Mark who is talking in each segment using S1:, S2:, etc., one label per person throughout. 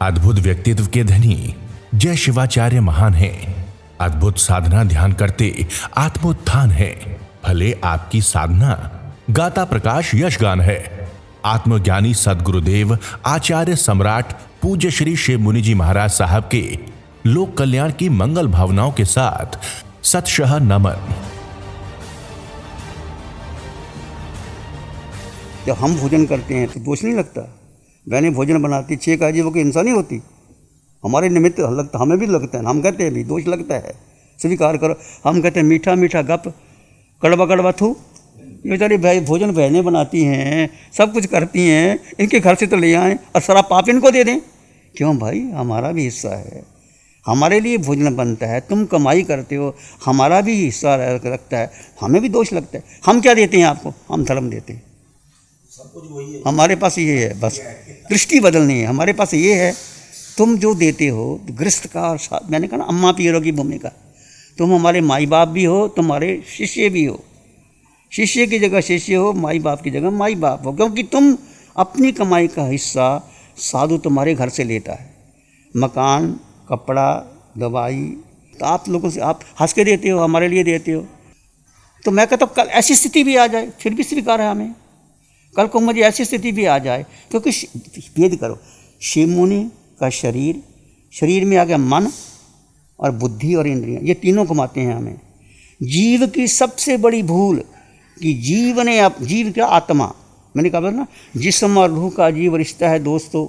S1: अद्भुत व्यक्तित्व के धनी जय शिवाचार्य महान हैं। अद्भुत साधना ध्यान करते आत्मोत्थान है। भले आपकी साधना गाता प्रकाश यशगान है। आत्मज्ञानी सदगुरुदेव आचार्य सम्राट पूज्य श्री शिव मुनि जी महाराज साहब के लोक कल्याण की मंगल भावनाओं के साथ सतशः नमन।
S2: जब हम भोजन करते हैं तो दोष नहीं लगता। बहनें भोजन बनाती 6 काजीबों की हिंसा नहीं होती। हमारे निमित्त लगता, हमें भी लगता है, हम कहते हैं भी दोष लगता है, स्वीकार करो। हम कहते हैं मीठा मीठा गप, कड़वा कड़वा थू। ये बेचारी भाई भोजन बहनें बनाती हैं, सब कुछ करती हैं, इनके घर से तो ले आएँ और सारा पाप इनको दे दें। क्यों भाई, हमारा भी हिस्सा है, हमारे लिए भोजन बनता है, तुम कमाई करते हो, हमारा भी हिस्सा लगता है, हमें भी दोष लगता है। हम क्या देते हैं आपको? हम धर्म देते हैं। सब कुछ वही है, हमारे पास ये है, बस दृष्टि बदलनी है। हमारे पास ये है, तुम जो देते हो गृहस्थ का, और मैंने कहा ना अम्मा पीरों की भूमिका। तुम हमारे माई बाप भी हो, तुम्हारे शिष्य भी हो। शिष्य की जगह शिष्य हो, माई बाप की जगह माई बाप हो, क्योंकि तुम अपनी कमाई का हिस्सा साधु तुम्हारे घर से लेता है। मकान, कपड़ा, दवाई तो आप लोगों से आप हंस के देते हो, हमारे लिए देते हो। तो मैं कहता हूँ कल ऐसी स्थिति भी आ जाए फिर भी स्वीकार है हमें। कल को मुझे ऐसी स्थिति भी आ जाए, क्योंकि भेद करो, शिव मुनि का शरीर में आ गया मन और बुद्धि और इंद्रियां, ये तीनों घुमाते हैं हमें। जीव की सबसे बड़ी भूल कि जीव क्या आत्मा, मैंने कहा ना, जिस्म और रूह का जीव रिश्ता है दोस्तों,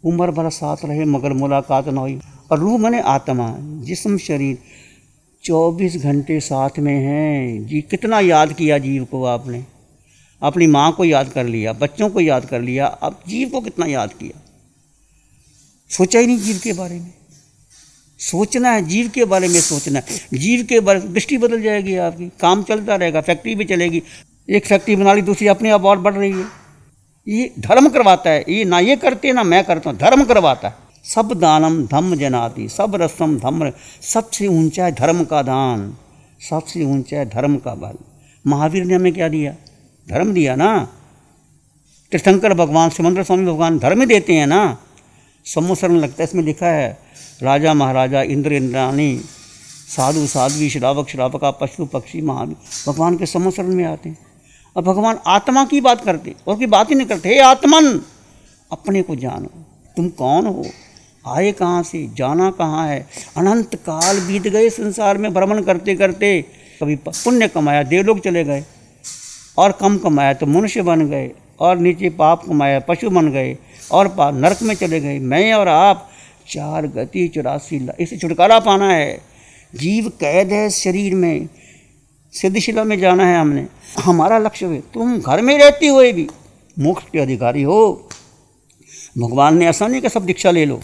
S2: उम्र भर साथ रहे मगर मुलाकात न हुई। और रूह माने आत्मा, जिस्म शरीर 24 घंटे साथ में हैं। जी कितना याद किया जीव को आपने, अपनी माँ को याद कर लिया, बच्चों को याद कर लिया, अब जीव को कितना याद किया? सोचा ही नहीं जीव के बारे में। सोचना है, जीव के बारे में सोचना है। जीव के बारे में दृष्टि बदल जाएगी आपकी। काम चलता रहेगा, फैक्ट्री भी चलेगी, एक फैक्ट्री बना ली दूसरी अपने आप और बढ़ रही है। ये धर्म करवाता है, ये ना ये करते ना मैं करता हूँ, धर्म करवाता है। सब दानम धम्म जनाति, सब रसम धम्म, सबसे ऊंचा है धर्म का दान, सबसे ऊंचा है धर्म का बल। महावीर ने हमें क्या दिया? धर्म दिया ना। तीर्थंकर भगवान, सिमंदर स्वामी भगवान धर्म देते हैं ना। सम्मोसर में लगता है, इसमें लिखा है राजा महाराजा, इंद्र इंद्राणी, साधु साध्वी, श्रावक श्रावका, पशु पक्षी, महावीर भगवान के सम्मोसरण में आते हैं। और भगवान आत्मा की बात करते, और की बात ही नहीं करते। हे आत्मन, अपने को जानो, तुम कौन हो, आए कहाँ से, जाना कहाँ है। अनंत काल बीत गए संसार में भ्रमण करते करते। कभी पुण्य कमाया देवलोक चले गए, और कम कमाया तो मनुष्य बन गए, और नीचे पाप कमाया पशु बन गए, और नरक में चले गए। मैं और आप 4 गति 84 लाख, इसे छुटकारा पाना है। जीव कैद है शरीर में, सिद्धशिला में जाना है हमने, हमारा लक्ष्य है। तुम घर में रहती हुए भी मोक्ष के अधिकारी हो। भगवान ने ऐसा नहीं कि सब दीक्षा ले लो,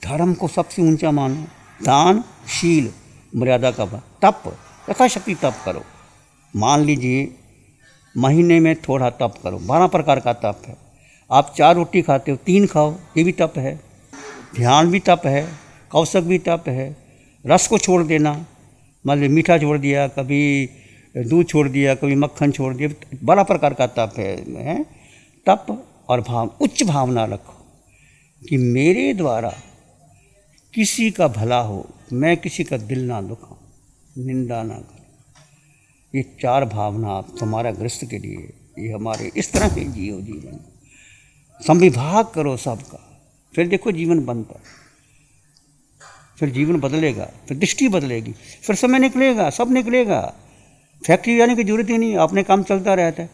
S2: धर्म को सबसे ऊंचा मानो। दान, शील, मर्यादा का तप, यथाशक्ति तप करो। मान लीजिए महीने में थोड़ा तप करो, 12 प्रकार का तप है। आप 4 रोटी खाते हो, 3 खाओ, ये भी तप है। ध्यान भी तप है, कौशक भी तप है। रस को छोड़ देना, मतलब मीठा छोड़ दिया, कभी दूध छोड़ दिया, कभी मक्खन छोड़ दिया, 12 प्रकार का तप है। तप और उच्च भावना रखो कि मेरे द्वारा किसी का भला हो, मैं किसी का दिल ना दुखाऊं, निंदा ना करूं। ये 4 भावना आप तुम्हारा गृहस्थ के लिए, ये हमारे इस तरह के जियो जीवन, संविभाग करो सबका, फिर देखो जीवन बनता, फिर जीवन बदलेगा, फिर दृष्टि बदलेगी, फिर समय निकलेगा, सब निकलेगा। फैक्ट्री जाने की जरूरत ही नहीं, अपने काम चलता रहता है।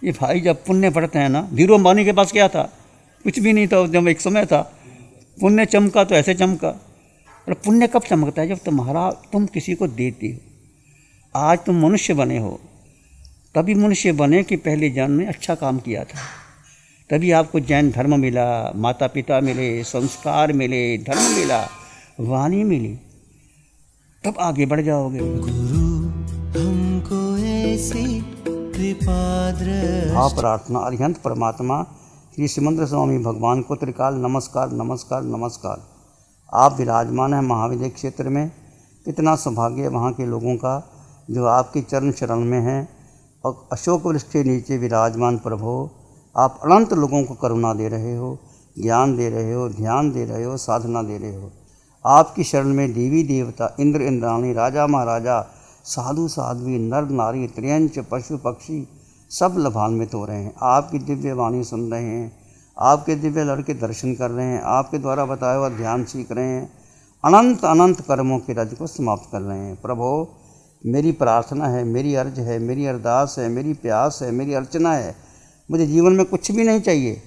S2: ये भाई जब पुण्य पड़ते हैं ना, धीरू अंबानी के पास क्या था? कुछ भी नहीं था। जब एक समय था, पुण्य चमका तो ऐसे चमका। और पुण्य कब चमकता है? जब तुम किसी को देते हो। आज तुम मनुष्य बने हो, तभी मनुष्य बने कि पहले जन्म में अच्छा काम किया था, तभी आपको जैन धर्म मिला, माता पिता मिले, संस्कार मिले, धर्म मिला, वाणी मिली, तब आगे बढ़ जाओगे। गुरु हमको ऐसी कृपा भाव प्रार्थना अरिहंत परमात्मा श्री सिमंदर स्वामी भगवान को त्रिकाल नमस्कार नमस्कार नमस्कार। आप विराजमान हैं महाविद्य क्षेत्र में, कितना सौभाग्य वहाँ के लोगों का जो आपके चरण शरण में हैं। और अशोक वृक्ष के नीचे विराजमान प्रभु, आप अनंत लोगों को करुणा दे रहे हो। ज्ञान दे रहे हो, ध्यान दे रहे हो, साधना दे रहे हो। आपकी शरण में देवी देवता, इंद्र इंद्राणी, राजा महाराजा, साधु साध्वी, नर नारी, त्रियंच, पशु पक्षी सब लाभान्वित हो रहे हैं। आपकी दिव्य वाणी सुन रहे हैं, आपके दिव्य लड़के दर्शन कर रहे हैं, आपके द्वारा बताया हुआ ध्यान सीख रहे हैं, अनंत अनंत कर्मों के रज को समाप्त कर रहे हैं। प्रभु मेरी प्रार्थना है, मेरी अर्ज है, मेरी अरदास है, मेरी प्यास है, मेरी अर्चना है, मुझे जीवन में कुछ भी नहीं चाहिए।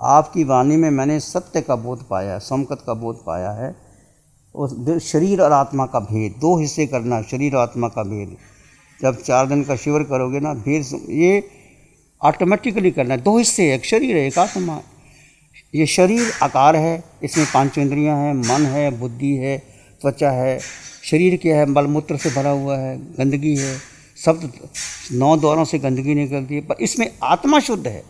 S2: आपकी वाणी में मैंने सत्य का बोध पाया है, समकत का बोध पाया है। उस शरीर और आत्मा का भेद, 2 हिस्से करना, शरीर और आत्मा का भेद। जब 4 दिन का शिविर करोगे ना, भेद ये ऑटोमेटिकली करना है। 2 हिस्से, एक शरीर है, एक आत्मा। ये शरीर आकार है, इसमें 5 इंद्रियां हैं, मन है, बुद्धि है, त्वचा है। शरीर क्या है? मलमूत्र से भरा हुआ है, गंदगी है, सब 9 द्वारों से गंदगी निकलती है। पर इसमें आत्मा शुद्ध है,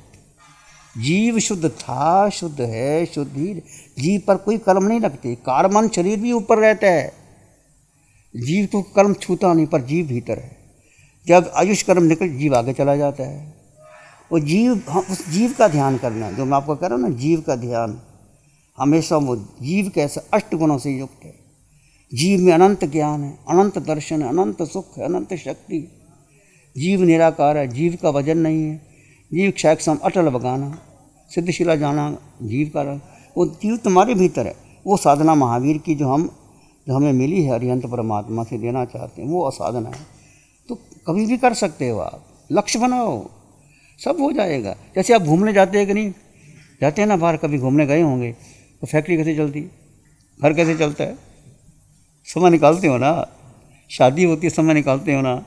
S2: जीव शुद्ध था, शुद्ध है, शुद्ध ही। जीव पर कोई कर्म नहीं लगती। कारमन शरीर भी ऊपर रहता है, जीव को कर्म छूता नहीं, पर जीव भीतर है। जब आयुष कर्म निकल, जीव आगे चला जाता है। वो जीव, उस जीव का ध्यान करना, जो मैं आपको कह रहा हूँ ना, जीव का ध्यान हमेशा। वो जीव कैसा 8 गुणों से युक्त है। जीव में अनंत ज्ञान है, अनंत दर्शन है, अनंत सुख है, अनंत शक्ति। जीव निराकार है, जीव का वजन नहीं है। जीव क्षयक्षम अटल बगाना, सिद्धशिला जाना, जीव का रंग। वो जीव तुम्हारे भीतर है। वो साधना महावीर की जो हमें मिली है, अरिहंत परमात्मा से देना चाहते हैं, वो साधना है। तो कभी भी कर सकते हो आप, लक्ष्य बनाओ, सब हो जाएगा। जैसे आप घूमने जाते हैं कि नहीं जाते हैं ना, बाहर कभी घूमने गए होंगे, तो फैक्ट्री कैसे चलती है, घर कैसे चलता है, समय निकालते हो ना। शादी होती है, समय निकालते हो ना।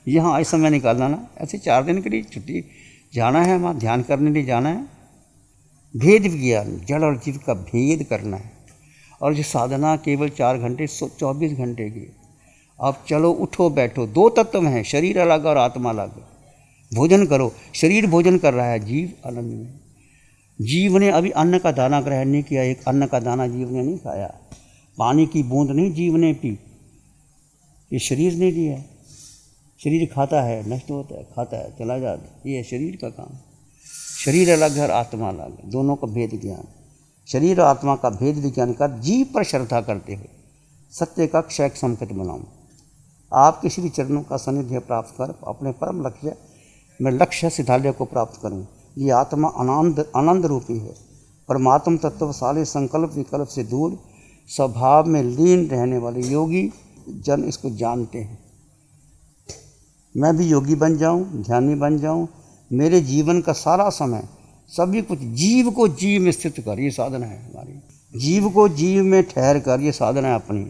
S2: यहाँ आज समय निकालना ना, ऐसे 4 दिन के लिए छुट्टी जाना है, वहाँ ध्यान करने लिए जाना है। भेद ज्ञान, जड़ और जीव का भेद करना है। और जो साधना केवल 4 घंटे 24 घंटे की। आप चलो, उठो, बैठो, 2 तत्व हैं, शरीर अलग और आत्मा अलग। भोजन करो, शरीर भोजन कर रहा है, जीव आनंद में। जीव ने अभी अन्न का दाना ग्रहण नहीं किया, एक अन्न का दाना जीव ने नहीं खाया, पानी की बूंद नहीं जीव ने पी, ये शरीर ने दिया। शरीर खाता है, नष्ट होता है, खाता है, चला जाता है, ये है शरीर का काम। शरीर अलग है और आत्मा अलग है, दोनों का भेद ज्ञान। शरीर और आत्मा का भेद विज्ञान कर जीव पर श्रद्धा करते हुए सत्य का क्षय संकेत बनाऊँ। आपके श्री चरणों का सानिध्य प्राप्त कर अपने परम लक्ष्य में लक्ष्य सिद्धालय को प्राप्त करूँ। ये आत्मा आनंद रूपी है, परमात्म तत्वशाली, संकल्प विकल्प से दूर, स्वभाव में लीन रहने वाले योगी जन इसको जानते हैं। मैं भी योगी बन जाऊं, ध्यानी बन जाऊं। मेरे जीवन का सारा समय, सभी कुछ जीव को जीव में स्थित कर, ये साधना है हमारी। जीव को जीव में ठहर कर, ये साधना है अपनी।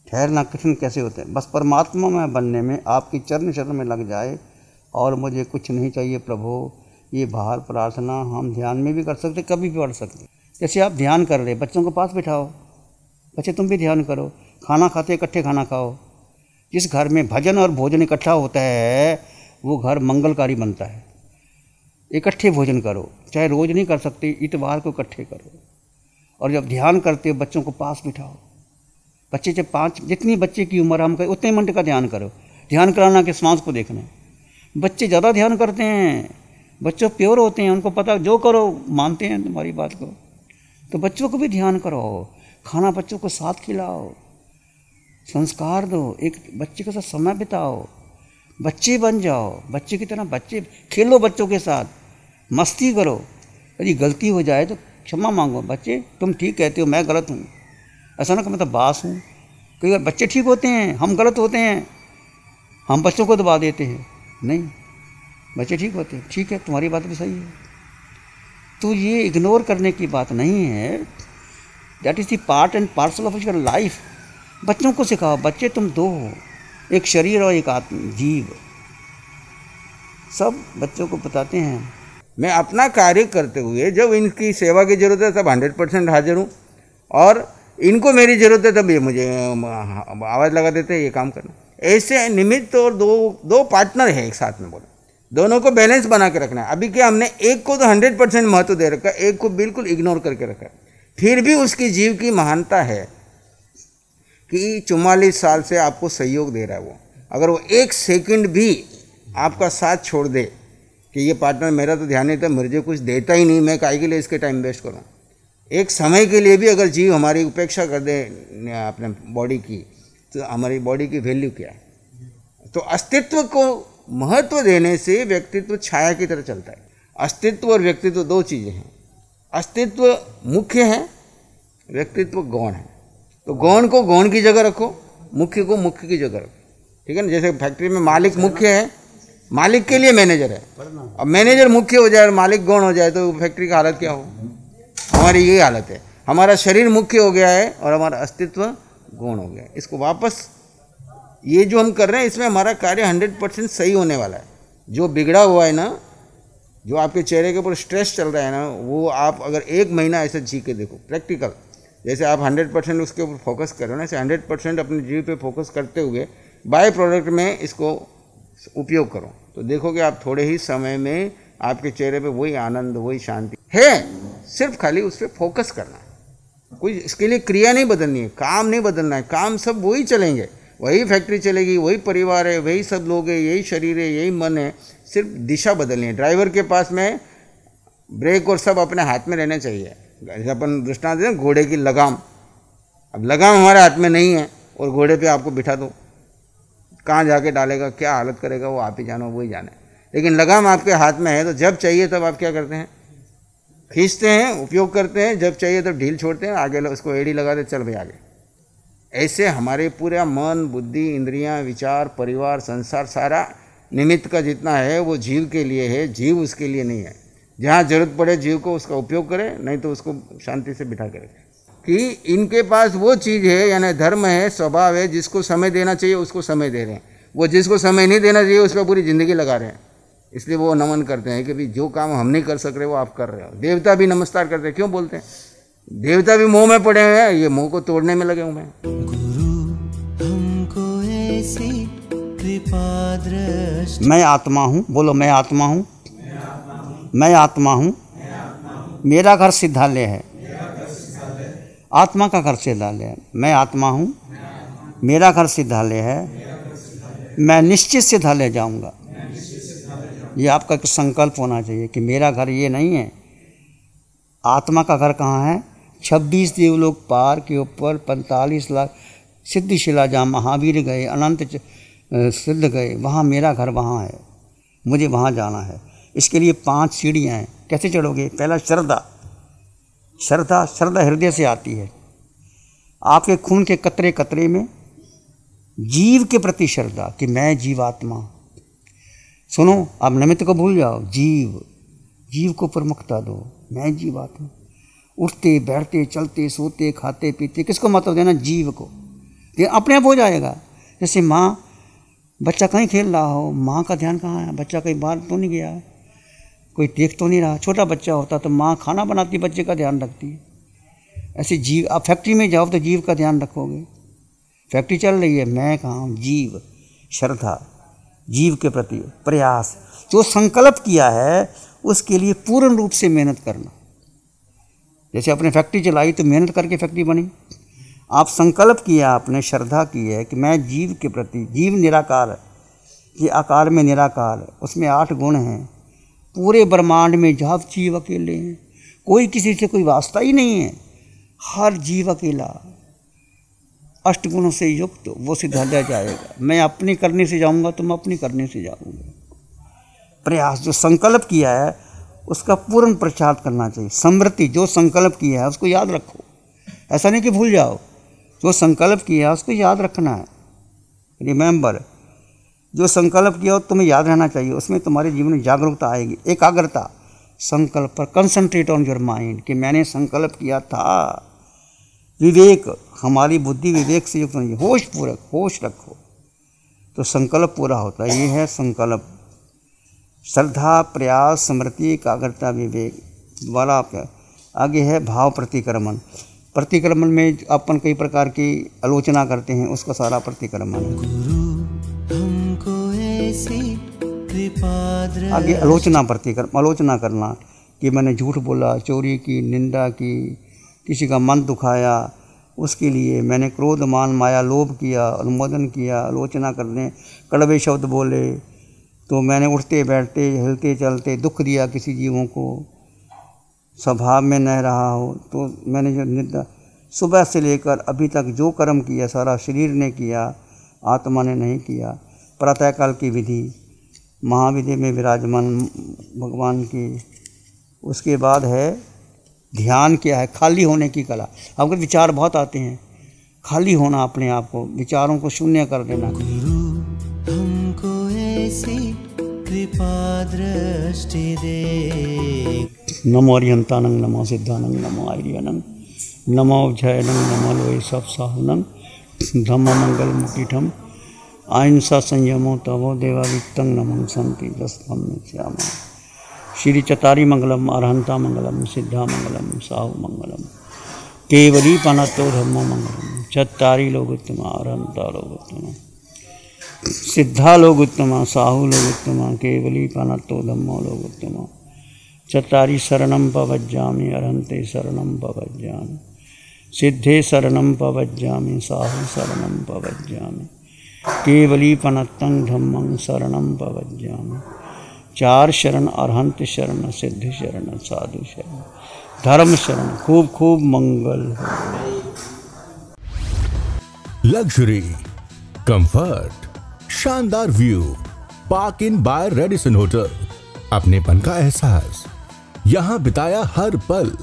S2: ठहरना कठिन कैसे होते हैं? बस परमात्मा में बनने में आपकी चरण शरण में लग जाए और मुझे कुछ नहीं चाहिए प्रभु। ये बाहर प्रार्थना हम ध्यान में भी कर सकते, कभी भी पढ़ सकते। जैसे आप ध्यान कर रहे, बच्चों को पास बिठाओ, बच्चे तुम भी ध्यान करो। खाना खाते इकट्ठे खाना खाओ। जिस घर में भजन और भोजन इकट्ठा होता है, वो घर मंगलकारी बनता है। इकट्ठे भोजन करो, चाहे रोज़ नहीं कर सकते, इतवार को इकट्ठे करो। और जब ध्यान करते हो, बच्चों को पास बिठाओ। बच्चे जब 5, जितनी बच्चे की उम्र हम करें उतने मिनट का ध्यान करो। ध्यान कराना के श्वास को देखना है। बच्चे ज़्यादा ध्यान करते हैं, बच्चों प्योर होते हैं, उनको पता जो करो मानते हैं तुम्हारी बात को। तो बच्चों को भी ध्यान करो, खाना बच्चों को साथ खिलाओ, संस्कार दो, एक बच्चे के साथ समय बिताओ, बच्चे बन जाओ, बच्चे की तरह बच्चे खेलो, बच्चों के साथ मस्ती करो। यदि गलती हो जाए तो क्षमा मांगो। बच्चे तुम ठीक कहते हो, मैं गलत हूँ, ऐसा ना कि मैं तो बास हूँ। कई बार बच्चे ठीक होते हैं, हम गलत होते हैं, हम बच्चों को दबा देते हैं। नहीं, बच्चे ठीक होते हैं, ठीक है तुम्हारी बात भी सही है। तो ये इग्नोर करने की बात नहीं है। That is the part and parcel of your life. बच्चों को सिखाओ, बच्चे तुम 2 हो, एक शरीर और एक आत्मा, जीव। सब बच्चों को बताते हैं।
S3: मैं अपना कार्य करते हुए जब इनकी सेवा की ज़रूरत है तब 100% हाजिर हूँ, और इनको मेरी ज़रूरत है तब ये मुझे आवाज़ लगा देते हैं ये काम करना। ऐसे निमित्त और दो पार्टनर हैं एक साथ में, बोलो दोनों को बैलेंस बना के रखना है। अभी क्या हमने एक को तो 100% महत्व दे रखा है, एक को बिल्कुल इग्नोर करके रखा है। फिर भी उसकी जीव की महानता है कि 44 साल से आपको सहयोग दे रहा है वो। अगर वो 1 सेकंड भी आपका साथ छोड़ दे कि ये पार्टनर मेरा तो ध्यान नहीं था, मुझे कुछ देता ही नहीं, मैं काहे के लिए इसके टाइम वेस्ट करूँ। एक समय के लिए भी अगर जीव हमारी उपेक्षा कर दे अपने बॉडी की, तो हमारी बॉडी की वैल्यू क्या है। तो अस्तित्व को महत्व देने से व्यक्तित्व छाया की तरह चलता है। अस्तित्व और व्यक्तित्व दो चीज़ें हैं। अस्तित्व मुख्य है, व्यक्तित्व गौण है। तो गौण को गौण की जगह रखो, मुख्य को मुख्य की जगह रखो, ठीक है ना। जैसे फैक्ट्री में मालिक मुख्य है, मालिक के लिए मैनेजर है। अब मैनेजर मुख्य हो जाए और मालिक गौण हो जाए तो फैक्ट्री की हालत क्या हो। हमारी यही हालत है, हमारा शरीर मुख्य हो गया है और हमारा अस्तित्व गौण हो गया है। इसको वापस, ये जो हम कर रहे हैं इसमें हमारा कार्य 100% सही होने वाला है। जो बिगड़ा हुआ है ना, जो आपके चेहरे के ऊपर स्ट्रेस चल रहा है ना, वो आप अगर 1 महीना ऐसे जी के देखो प्रैक्टिकल, जैसे आप 100% उसके ऊपर फोकस कर रहे हो ना, ऐसे 100% अपने जीव पे फोकस करते हुए बाय प्रोडक्ट में इसको उपयोग करो, तो देखोगे आप थोड़े ही समय में आपके चेहरे पे वही आनंद, वही शांति है। सिर्फ खाली उस पर फोकस करना है, कोई इसके लिए क्रिया नहीं बदलनी है, काम नहीं बदलना है। काम सब वही चलेंगे, वही फैक्ट्री चलेगी, वही परिवार है, वही सब लोग है, यही शरीर है, यही मन है। सिर्फ दिशा बदलनी है। ड्राइवर के पास में ब्रेक और सब अपने हाथ में रहने चाहिए। जैसे अपन दृष्टांत दें घोड़े की लगाम, अब लगाम हमारे हाथ में नहीं है और घोड़े पे आपको बिठा दो, कहाँ जाके डालेगा, क्या हालत करेगा, वो आप ही जानो, वही जाने। लेकिन लगाम आपके हाथ में है तो जब चाहिए तब आप क्या करते हैं, खींचते हैं, उपयोग करते हैं, जब चाहिए तब ढील छोड़ते हैं, आगे उसको एड़ी लगाते, चल भाई आगे। ऐसे हमारे पूरा मन, बुद्धि, इंद्रियां, विचार, परिवार, संसार, सारा निमित्त का जितना है वो जीव के लिए है, जीव उसके लिए नहीं है। जहाँ जरूरत पड़े जीव को उसका उपयोग करे, नहीं तो उसको शांति से बिठा के रखे। कि इनके पास वो चीज़ है, यानी धर्म है, स्वभाव है, जिसको समय देना चाहिए उसको समय दे रहे हैं, वो जिसको समय नहीं देना चाहिए उस पर पूरी ज़िंदगी लगा रहे हैं। इसलिए वो नमन करते हैं कि भाई जो काम हम नहीं कर सक रहे वो आप कर रहे हो। देवता भी नमस्कार करते हैं, क्यों बोलते हैं, देवता भी मोह में पड़े हुए हैं, ये मोह को तोड़ने में लगे हुए हैं।
S2: मैं आत्मा हूँ, बोलो मैं आत्मा हूँ, मैं आत्मा हूँ, मेरा घर सिद्धालय है, आत्मा का घर सिद्धालय है। मैं आत्मा हूँ, मेरा घर सिद्धालय है, मैं निश्चित सिद्धालय जाऊँगा। ये आपका एक संकल्प होना चाहिए कि मेरा घर ये नहीं है। आत्मा का घर कहाँ है? 26 देवलोक पार के ऊपर 45 लाख सिद्धिशिला, जहाँ महावीर गए, अनंत सिद्ध गए, वहाँ मेरा घर वहाँ है, मुझे वहाँ जाना है। इसके लिए 5 सीढ़ियाँ हैं। कैसे चढ़ोगे? पहला श्रद्धा। श्रद्धा, श्रद्धा हृदय से आती है। आपके खून के कतरे कतरे में जीव के प्रति श्रद्धा कि मैं जीवात्मा। सुनो, आप निमित्त को भूल जाओ, जीव, जीव को प्रमुखता दो। मैं जीवात्मा। उठते बैठते चलते सोते खाते पीते किसको महत्व देना? जीव को। ये अपने आप हो जाएगा। जैसे माँ, बच्चा कहीं खेल रहा हो, माँ का ध्यान कहाँ है? बच्चा कहीं बाहर तो नहीं गया, कोई देख तो नहीं रहा। छोटा बच्चा होता तो माँ खाना बनाती, बच्चे का ध्यान रखती है। ऐसे जीव, आप फैक्ट्री में जाओ तो जीव का ध्यान रखोगे। फैक्ट्री चल रही है, मैं कहाँ हूँ? जीव, श्रद्धा, जीव के प्रति प्रयास। जो संकल्प किया है उसके लिए पूर्ण रूप से मेहनत करना। जैसे आपने फैक्ट्री चलाई तो मेहनत करके फैक्ट्री बनी। आप संकल्प किया, आपने श्रद्धा की है कि मैं जीव के प्रति, जीव निराकार है, ये आकार में निराकार है, उसमें 8 गुण हैं। पूरे ब्रह्मांड में जब जीव अकेले हैं, कोई किसी से कोई वास्ता ही नहीं है, हर जीव अकेला, 8 गुणों से युक्त, वो सिद्धालय जाएगा। मैं अपनी करने से जाऊंगा, तुम अपनी करने से जाओगे। प्रयास, जो संकल्प किया है उसका पूर्ण प्रचार करना चाहिए। स्मृति, जो संकल्प किया है उसको याद रखो, ऐसा नहीं कि भूल जाओ। जो संकल्प किया है उसको याद रखना है। रिमेंबर, जो संकल्प किया हो तुम्हें याद रहना चाहिए, उसमें तुम्हारे जीवन में जागरूकता आएगी। एकाग्रता, संकल्प पर कंसंट्रेट ऑन योर माइंड कि मैंने संकल्प किया था। विवेक, हमारी बुद्धि विवेक से युक्त नहीं, होश पूर्वक होश रखो तो संकल्प पूरा होता है। ये है संकल्प। श्रद्धा, प्रयास, स्मृति, एकाग्रता, विवेक द्वारा। आगे है भाव प्रतिक्रमण। प्रतिक्रमण में अपन कई प्रकार की आलोचना करते हैं, उसका सारा प्रतिक्रमण। आगे आलोचना, प्रतिक्रमण, आलोचना करना कि मैंने झूठ बोला, चोरी की, निंदा की, किसी का मन दुखाया, उसके लिए मैंने क्रोध, मान, माया, लोभ किया, अनुमोदन किया। आलोचना करने, कड़वे शब्द बोले, तो मैंने उठते बैठते हिलते चलते दुख दिया किसी जीवों को, स्वभाव में न रहा हो, तो मैंने जो सुबह से लेकर अभी तक जो कर्म किया सारा शरीर ने किया, आत्मा ने नहीं किया। प्रातःकाल की विधि महाविधि में विराजमान भगवान की। उसके बाद है ध्यान। क्या है? खाली होने की कला। आपको विचार बहुत आते हैं, खाली होना, अपने आप को, विचारों को शून्य कर देना।
S4: गुरु हमको ऐसी कृपा दृष्टि दे।
S2: नमो अरिहंतानंग, नमो सिद्धानंग, नमो आर्यनंग, नमो जयनंग, नमो लोय सब साहुनंग, धम्म मंगल मुकिठम, अहिंसा संयमो तवो देवा वित्तं नमं संति दस्तम श्यामा। श्री चतारी मंगलम, अरहंता मंगलम, सिद्धा मंगलम, साहु मंगलम, केवली पनतो धम्मो मंगलम। चतारी लोग उत्तम, अरहंता लोग उत्तम, सिद्धा लोग उत्तम, साहु लोग उत्तम, केवली पनतो धम्मो लोग उत्तम। चतारी शरणं पवज्जामि, अरहंते शरणं पवज्जामि, सिद्धे शरणं पवज्जामि, साहु शरणं पवज्जामि, केवली पनत्तं धम्मं शरणं पवज्जामि। 4 शरण, अरहंत शरण, सिद्ध शरण, साधु शरण, धर्म शरण। खूब खूब मंगल हो।
S1: लग्जरी, कंफर्ट, शानदार view, park inn by Radisson hotel. अपनेपन का एहसास, यहाँ बिताया हर पल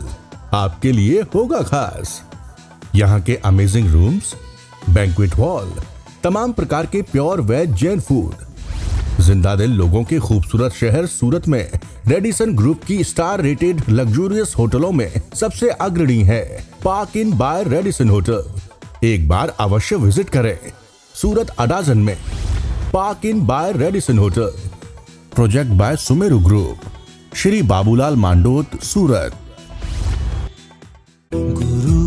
S1: आपके लिए होगा खास। यहाँ के अमेजिंग रूम्स, बैंक्वेट हॉल, तमाम प्रकार के प्योर वेज जैन फूड। जिंदा दिल लोगों के खूबसूरत शहर सूरत में रेडिसन ग्रुप की स्टार रेटेड लग्जूरियस होटलों में सबसे अग्रणी है park inn by Radisson hotel. एक बार अवश्य विजिट करें। सूरत अडाजन में park inn by Radisson hotel. Project by Sumeru group, Shri Babulal Mandot, Surat.
S4: गुरु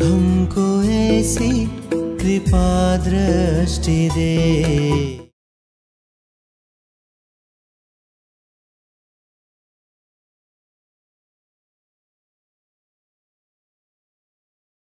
S4: हमको ऐसी कृपा दृष्टि दे।